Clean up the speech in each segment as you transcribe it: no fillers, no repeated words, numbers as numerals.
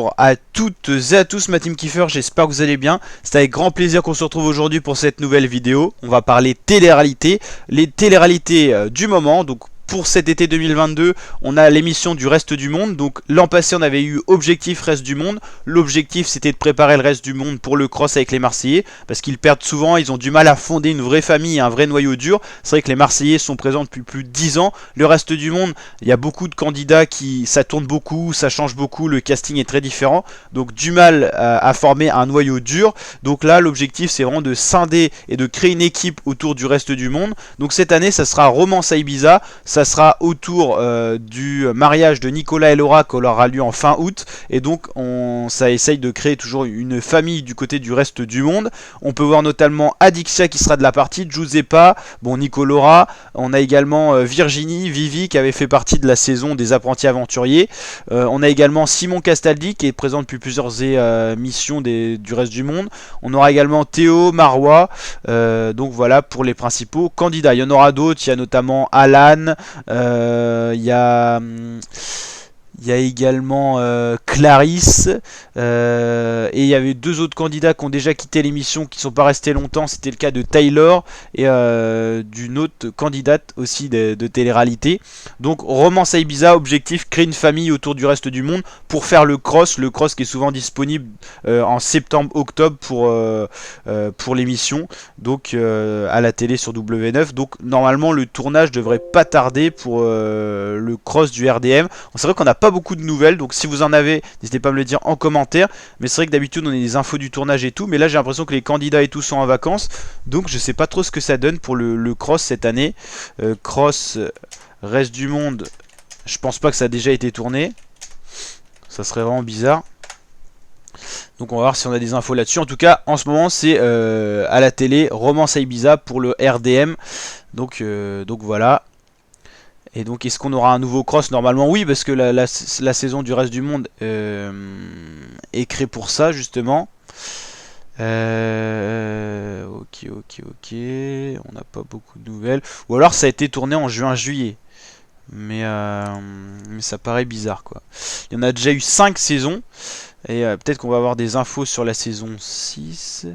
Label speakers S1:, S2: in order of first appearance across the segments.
S1: Bonjour à toutes et à tous, ma team Kiefer, j'espère que vous allez bien. C'est avec grand plaisir qu'on se retrouve aujourd'hui pour cette nouvelle vidéo. On va parler télé-réalité, les télé-réalités du moment. Donc pour cet été 2022, on a l'émission du Reste du Monde. Donc l'an passé, on avait eu Objectif Reste du Monde. L'objectif, c'était de préparer le reste du monde pour le cross avec les Marseillais. Parce qu'ils perdent souvent, ils ont du mal à fonder une vraie famille, un vrai noyau dur. C'est vrai que les Marseillais sont présents depuis plus de 10 ans. Le Reste du Monde, il y a beaucoup de candidats qui... ça tourne beaucoup, ça change beaucoup, le casting est très différent. Donc du mal à former un noyau dur. Donc là, l'objectif, c'est vraiment de scinder et de créer une équipe autour du Reste du Monde. Donc cette année, ça sera Romance à Ibiza. Ça sera autour du mariage de Nicolas et Laura qui aura lieu en fin août. Et donc ça essaye de créer toujours une famille du côté du Reste du Monde. On peut voir notamment Adixia qui sera de la partie, Giuseppa, bon Nico Laura. On a également Virginie, Vivi qui avait fait partie de la saison des apprentis aventuriers. On a également Simon Castaldi qui est présent depuis plusieurs missions du Reste du Monde. On aura également Théo, Marois. Donc voilà pour les principaux candidats. Il y en aura d'autres, il y a notamment Alan. Il y a également Clarisse et il y avait deux autres candidats qui ont déjà quitté l'émission qui ne sont pas restés longtemps. C'était le cas de Taylor et d'une autre candidate aussi de télé-réalité. Donc Romance à Ibiza, objectif créer une famille autour du Reste du Monde pour faire le cross qui est souvent disponible en septembre-octobre pour l'émission, donc à la télé sur W9. Donc normalement le tournage devrait pas tarder pour le cross du RDM. C'est vrai qu'on n'a pas beaucoup de nouvelles, donc si vous en avez, n'hésitez pas à me le dire en commentaire. Mais c'est vrai que d'habitude on a des infos du tournage et tout, mais là j'ai l'impression que les candidats et tout sont en vacances, donc je sais pas trop ce que ça donne pour le cross cette année. Cross Reste du Monde, je pense pas que ça a déjà été tourné, ça serait vraiment bizarre. Donc on va voir si on a des infos là-dessus. En tout cas en ce moment c'est à la télé Romance à Ibiza pour le RDM. Donc voilà. Et donc est-ce qu'on aura un nouveau cross? Normalement oui, parce que la saison du Reste du Monde est créée pour ça justement. Ok, on n'a pas beaucoup de nouvelles. Ou alors ça a été tourné en juin-juillet. Mais ça paraît bizarre quoi. Il y en a déjà eu 5 saisons. Et peut-être qu'on va avoir des infos sur la saison 6.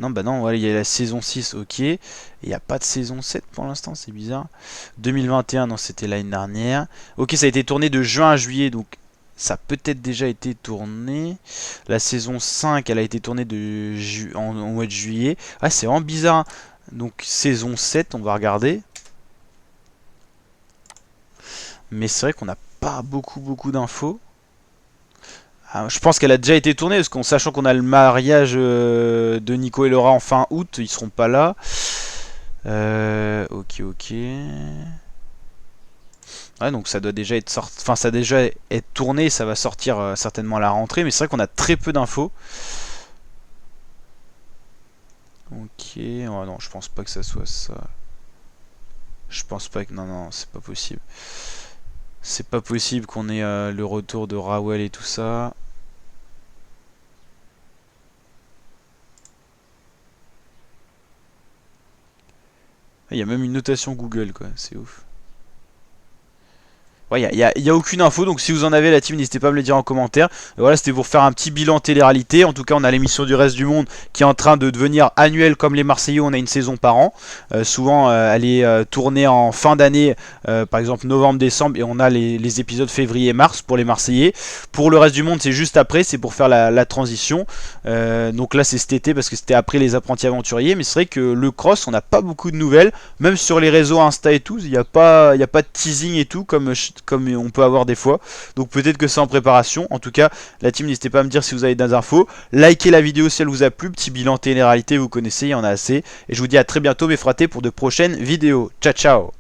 S1: Non, bah non, voilà, il y a la saison 6, ok. Il n'y a pas de saison 7 pour l'instant, c'est bizarre. 2021, non, c'était l'année dernière. Ok, ça a été tourné de juin à juillet, donc ça a peut-être déjà été tourné. La saison 5, elle a été tournée en mois de juillet. Ah, c'est vraiment bizarre. Donc, saison 7, on va regarder. Mais c'est vrai qu'on n'a pas beaucoup d'infos. Je pense qu'elle a déjà été tournée, parce qu'en sachant qu'on a le mariage de Nico et Laura en fin août, ils seront pas là. Ok. Ouais, donc ça doit déjà être sorti, enfin ça doit déjà être tourné, ça va sortir certainement à la rentrée, mais c'est vrai qu'on a très peu d'infos. Ok, oh non, je pense pas que ça soit ça. Je pense pas que... Non, c'est pas possible. C'est pas possible qu'on ait le retour de Rawel et tout ça. Il y a même une notation Google quoi, c'est ouf. Ouais, il n'y a aucune info, donc si vous en avez la team, n'hésitez pas à me le dire en commentaire. Et voilà, c'était pour faire un petit bilan télé-réalité. En tout cas, on a l'émission du Reste du Monde qui est en train de devenir annuelle comme les Marseillais, on a une saison par an. Souvent, elle est tournée en fin d'année, par exemple novembre-décembre, et on a les épisodes février-mars pour les Marseillais. Pour le Reste du Monde, c'est juste après, c'est pour faire la transition. Donc là, c'est cet été parce que c'était après les apprentis aventuriers. Mais c'est vrai que le cross, on n'a pas beaucoup de nouvelles. Même sur les réseaux Insta et tout, il n'y a pas de teasing et tout comme on peut avoir des fois. Donc peut-être que c'est en préparation. En tout cas, la team, n'hésitez pas à me dire si vous avez des infos. Likez la vidéo si elle vous a plu. Petit bilan télé-réalité, vous connaissez, il y en a assez. Et je vous dis à très bientôt mes fratés pour de prochaines vidéos. Ciao ciao.